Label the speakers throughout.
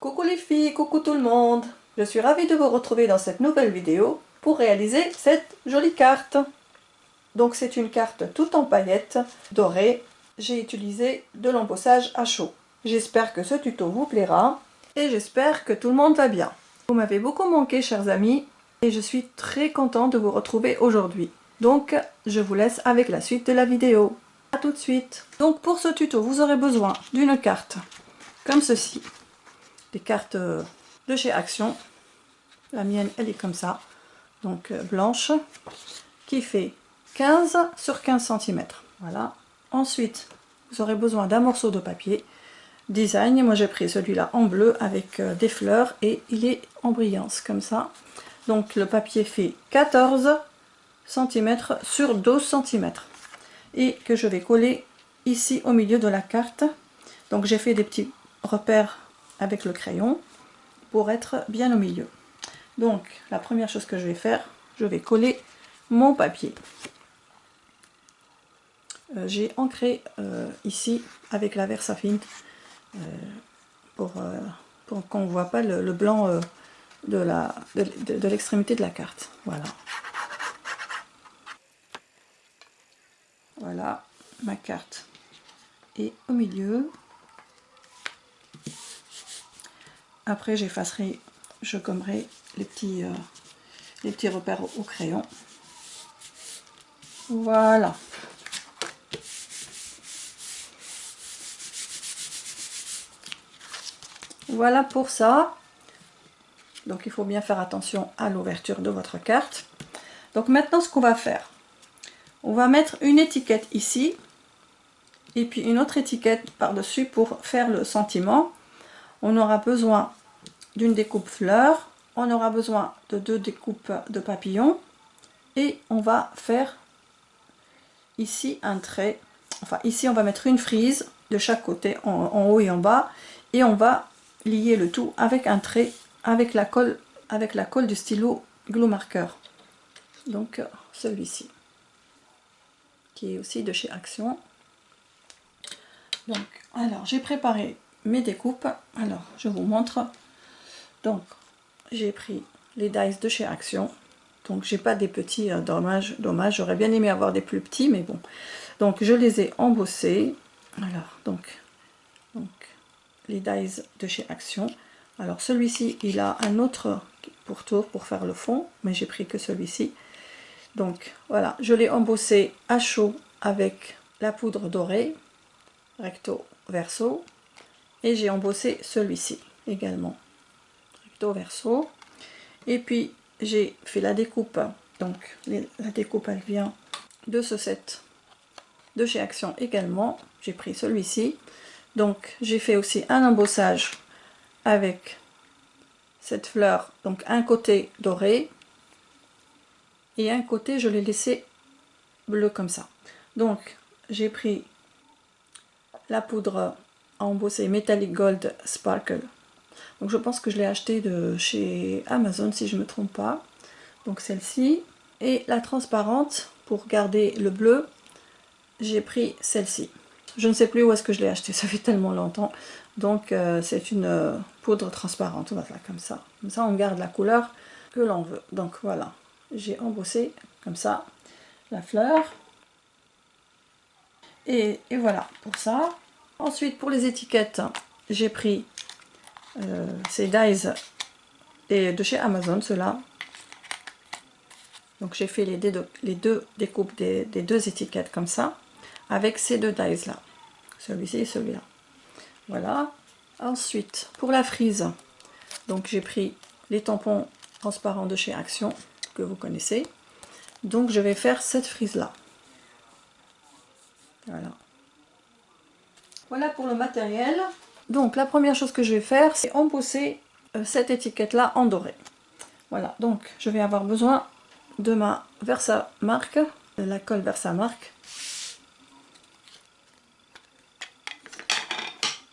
Speaker 1: Coucou les filles, coucou tout le monde. Je suis ravie de vous retrouver dans cette nouvelle vidéo pour réaliser cette jolie carte. Donc c'est une carte toute en paillettes dorées. J'ai utilisé de l'embossage à chaud. J'espère que ce tuto vous plaira et j'espère que tout le monde va bien. Vous m'avez beaucoup manqué, chers amis, et je suis très contente de vous retrouver aujourd'hui. Donc je vous laisse avec la suite de la vidéo. A tout de suite. Donc pour ce tuto, vous aurez besoin d'une carte comme ceci. Des cartes de chez Action. La mienne, elle est comme ça, donc blanche, qui fait 15 sur 15 cm. Voilà. Ensuite, vous aurez besoin d'un morceau de papier design. Moi, j'ai pris celui-là en bleu avec des fleurs et il est en brillance comme ça. Donc, le papier fait 14 cm sur 12 cm et que je vais coller ici au milieu de la carte. Donc, j'ai fait des petits repères avec le crayon pour être bien au milieu. Donc la première chose que je vais faire, je vais coller mon papier. J'ai ancré ici avec la Versafint pour qu'on ne voit pas le blanc de l'extrémité de la carte. Voilà. Voilà, ma carte est au milieu. Après j'effacerai, je gommerai les petits repères au crayon. Voilà. Voilà pour ça. Donc il faut bien faire attention à l'ouverture de votre carte. Donc maintenant ce qu'on va faire, on va mettre une étiquette ici et puis une autre étiquette par-dessus pour faire le sentiment. On aura besoin d'une découpe fleur, on aura besoin de 2 découpes de papillons et on va faire ici un trait. Enfin ici on va mettre une frise de chaque côté en haut et en bas et on va lier le tout avec un trait avec la colle du stylo glue marker. Donc celui-ci qui est aussi de chez Action. Donc alors j'ai préparé mes découpes, alors je vous montre. Donc j'ai pris les dies de chez Action, donc j'ai pas des petits, dommage, j'aurais bien aimé avoir des plus petits, mais bon. Donc je les ai embossés. Alors donc les dies de chez Action. Alors celui-ci il a un autre pourtour pour faire le fond, mais j'ai pris que celui-ci. Donc voilà, je l'ai embossé à chaud avec la poudre dorée, recto verso, et j'ai embossé celui-ci également, recto verso. Et puis j'ai fait la découpe, donc la découpe elle vient de ce set de chez Action également. J'ai pris celui-ci, donc j'ai fait aussi un embossage avec cette fleur, donc un côté doré et un côté je l'ai laissé bleu comme ça. Donc j'ai pris la poudre à embosser Metallic Gold Sparkle. Donc je pense que je l'ai acheté de chez Amazon si je ne me trompe pas. Donc celle-ci. Et la transparente, pour garder le bleu, j'ai pris celle-ci. Je ne sais plus où est-ce que je l'ai acheté, ça fait tellement longtemps. Donc c'est une poudre transparente, voilà, comme ça. Comme ça on garde la couleur que l'on veut. Donc voilà, j'ai embossé comme ça la fleur. Et voilà pour ça. Ensuite pour les étiquettes, j'ai pris ces dies de chez Amazon, ceux-là. Donc j'ai fait les deux découpes des deux étiquettes comme ça, avec ces deux dies là, celui-ci et celui-là. Voilà. Ensuite pour la frise, donc j'ai pris les tampons transparents de chez Action, que vous connaissez. Donc je vais faire cette frise là. Voilà. Voilà pour le matériel. Donc la première chose que je vais faire, c'est embosser cette étiquette là en doré. Voilà, donc je vais avoir besoin de ma Versamark, de la colle Versamark.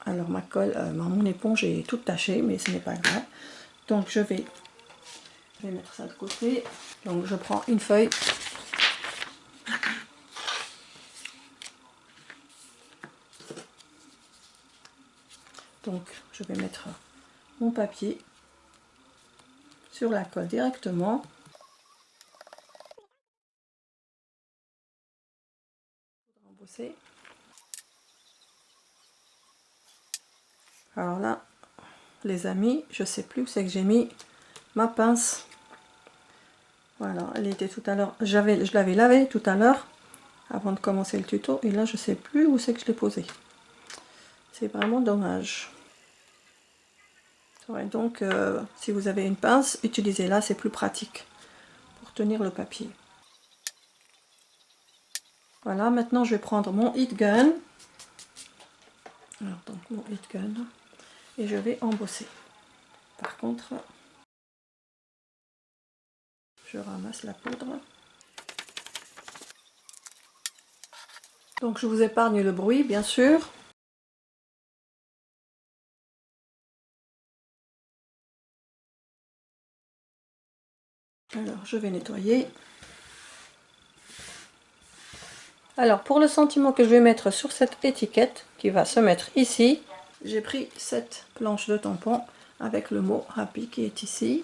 Speaker 1: Alors ma colle, mon éponge est toute tachée, mais ce n'est pas grave. Donc je vais mettre ça de côté. Donc je prends une feuille. Donc je vais mettre mon papier sur la colle directement. Embosser. Alors là, les amis, je sais plus où c'est que j'ai mis ma pince. Voilà, elle était tout à l'heure, je l'avais lavée tout à l'heure avant de commencer le tuto, et là je sais plus où c'est que je l'ai posée. C'est vraiment dommage. Ouais, donc si vous avez une pince, utilisez-la, c'est plus pratique pour tenir le papier. Voilà, maintenant je vais prendre mon heat gun. Alors donc mon heat gun, et je vais embosser. Par contre, je ramasse la poudre. Donc je vous épargne le bruit, bien sûr. Alors je vais nettoyer. Alors pour le sentiment que je vais mettre sur cette étiquette, qui va se mettre ici, j'ai pris cette planche de tampon avec le mot Happy qui est ici.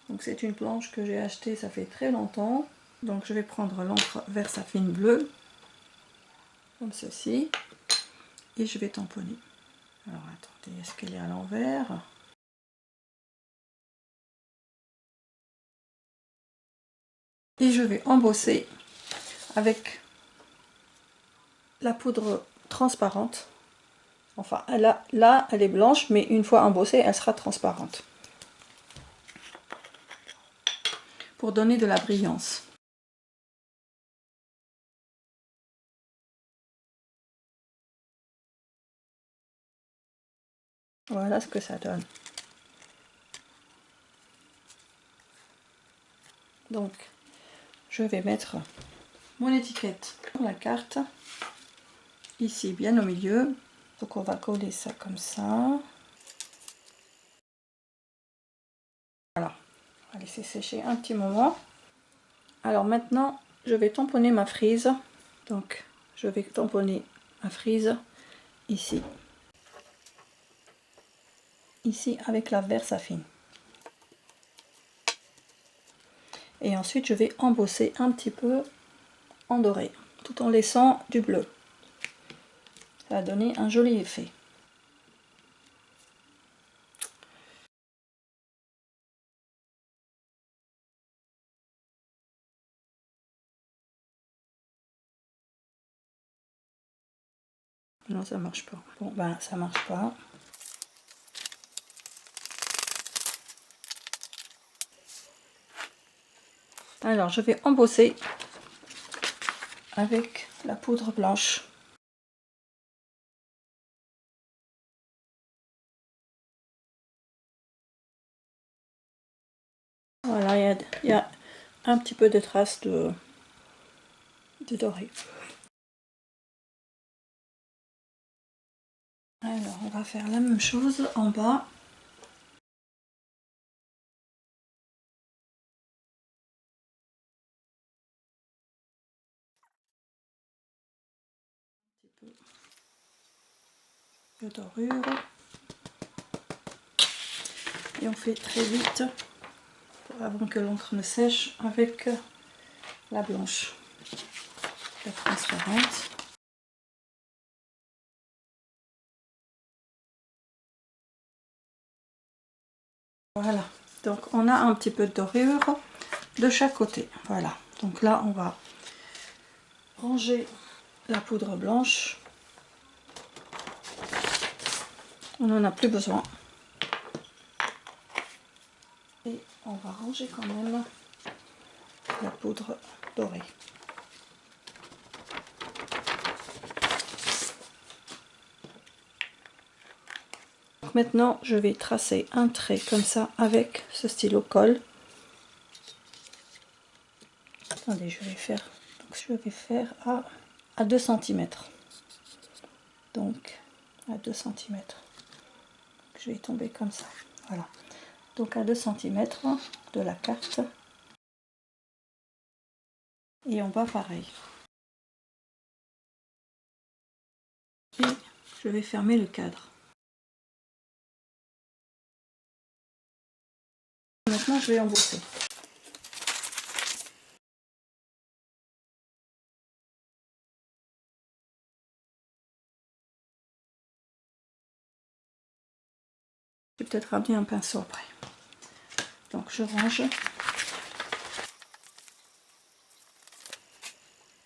Speaker 1: Donc c'est une planche que j'ai achetée, ça fait très longtemps. Donc je vais prendre l'encre Versafine bleue, comme ceci, et je vais tamponner. Alors attendez, est-ce qu'elle est à l'envers? Et je vais embosser avec la poudre transparente. Enfin, là, elle est blanche, mais une fois embossée, elle sera transparente. Pour donner de la brillance. Voilà ce que ça donne. Donc, je vais mettre mon étiquette sur la carte, ici bien au milieu. Donc on va coller ça comme ça. Voilà, on va laisser sécher un petit moment. Alors maintenant, je vais tamponner ma frise. Donc, je vais tamponner ma frise ici. Ici avec la Versafine. Et ensuite, je vais embosser un petit peu en doré, tout en laissant du bleu. Ça va donner un joli effet. Non, ça marche pas. Bon, ben, ça marche pas. Alors, je vais embosser avec la poudre blanche. Voilà, il y a un petit peu de traces de doré. Alors, on va faire la même chose en bas. Un petit peu de dorure. Et on fait très vite avant que l'encre ne sèche avec la blanche, la transparente. Voilà, donc on a un petit peu de dorure de chaque côté. Voilà, donc là on va ranger la poudre blanche. On n'en a plus besoin. Et on va ranger quand même la poudre dorée. Donc maintenant, je vais tracer un trait comme ça avec ce stylo colle. Attendez, je vais faire à 2 cm. Donc à 2 cm. Je vais tomber comme ça. Voilà. Donc à 2 cm de la carte. Et on va pareil. Et je vais fermer le cadre. maintenant je vais embosser. Je vais peut-être ramener un pinceau après. Donc je range.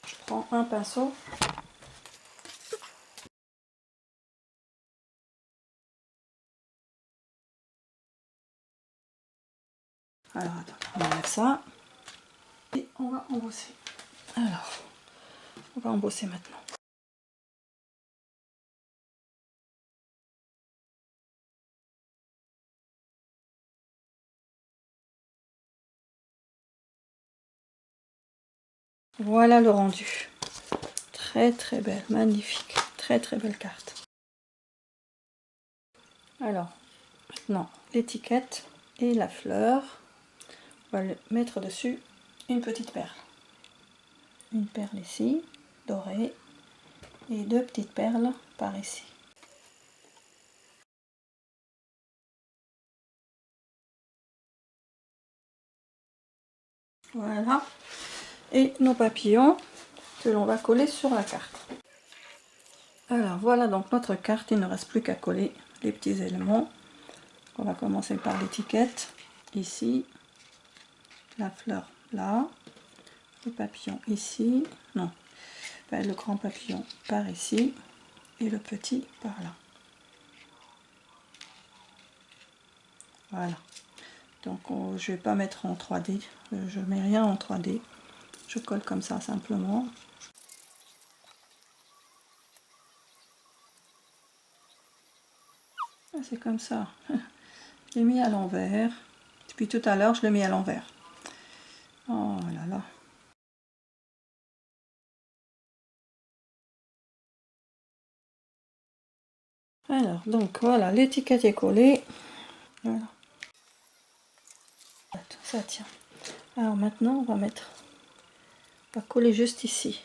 Speaker 1: Je prends un pinceau. Alors attends, on enlève ça. Et on va embosser. Alors, on va embosser maintenant. Voilà le rendu. Très très belle, magnifique. Très très belle carte. Alors, maintenant l'étiquette et la fleur. On va le mettre dessus une petite perle. Une perle ici, dorée, et deux petites perles par ici. Voilà. Et nos papillons que l'on va coller sur la carte. Alors voilà donc notre carte, il ne reste plus qu'à coller les petits éléments. On va commencer par l'étiquette, ici, la fleur là, le papillon ici, non, le grand papillon par ici, et le petit par là. Voilà. Donc je ne vais pas mettre en 3D, je mets rien en 3D, je colle comme ça simplement. C'est comme ça. Je l'ai mis à l'envers. Depuis tout à l'heure, je le mets à l'envers. Oh là là. Alors, donc voilà, l'étiquette est collée. Voilà. Ça tient. Alors maintenant, on va coller juste ici.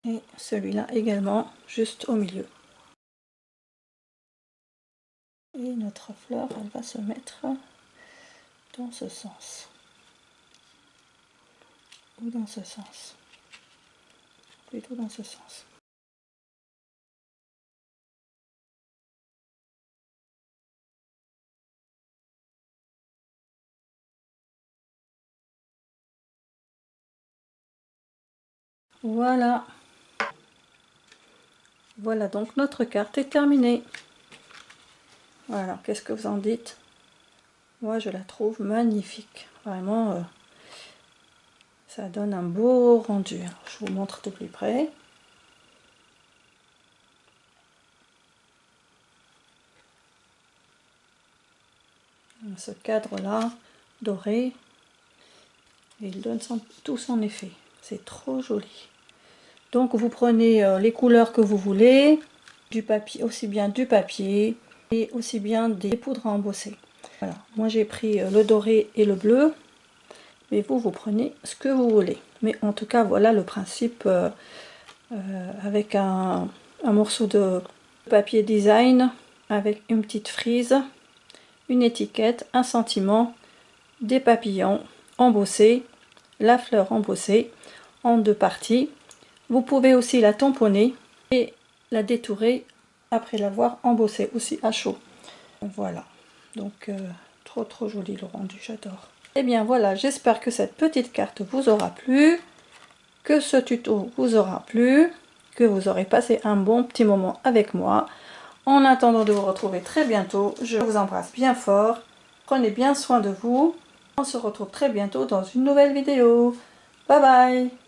Speaker 1: Et celui-là également, juste au milieu. Et notre fleur, elle va se mettre dans ce sens. Ou dans ce sens. Plutôt dans ce sens. Voilà. Voilà, donc notre carte est terminée. Voilà, qu'est-ce que vous en dites? Moi, je la trouve magnifique. Vraiment, ça donne un beau rendu. Je vous montre de plus près. Ce cadre-là, doré, et il donne tout son effet. C'est trop joli. Donc, vous prenez les couleurs que vous voulez, du papier, aussi bien du papier, et aussi bien des poudres à embosser. Voilà, moi j'ai pris le doré et le bleu, mais vous prenez ce que vous voulez. Mais en tout cas, voilà le principe avec un morceau de papier design, avec une petite frise, une étiquette, un sentiment, des papillons embossés, la fleur embossée en deux parties. Vous pouvez aussi la tamponner et la détourer après l'avoir embossée aussi à chaud. Voilà, donc trop joli le rendu, j'adore. Et bien voilà, j'espère que cette petite carte vous aura plu, que ce tuto vous aura plu, que vous aurez passé un bon petit moment avec moi. En attendant de vous retrouver très bientôt, je vous embrasse bien fort, prenez bien soin de vous, on se retrouve très bientôt dans une nouvelle vidéo. Bye bye.